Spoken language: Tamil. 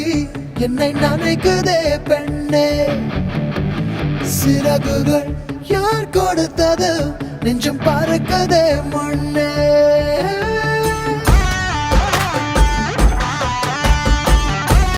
துளி என்னை நினைக்குதே பெண்ணே. சிறகுகள் யார் கொடுத்தது, நெஞ்சம் பறக்கதே முன்னே.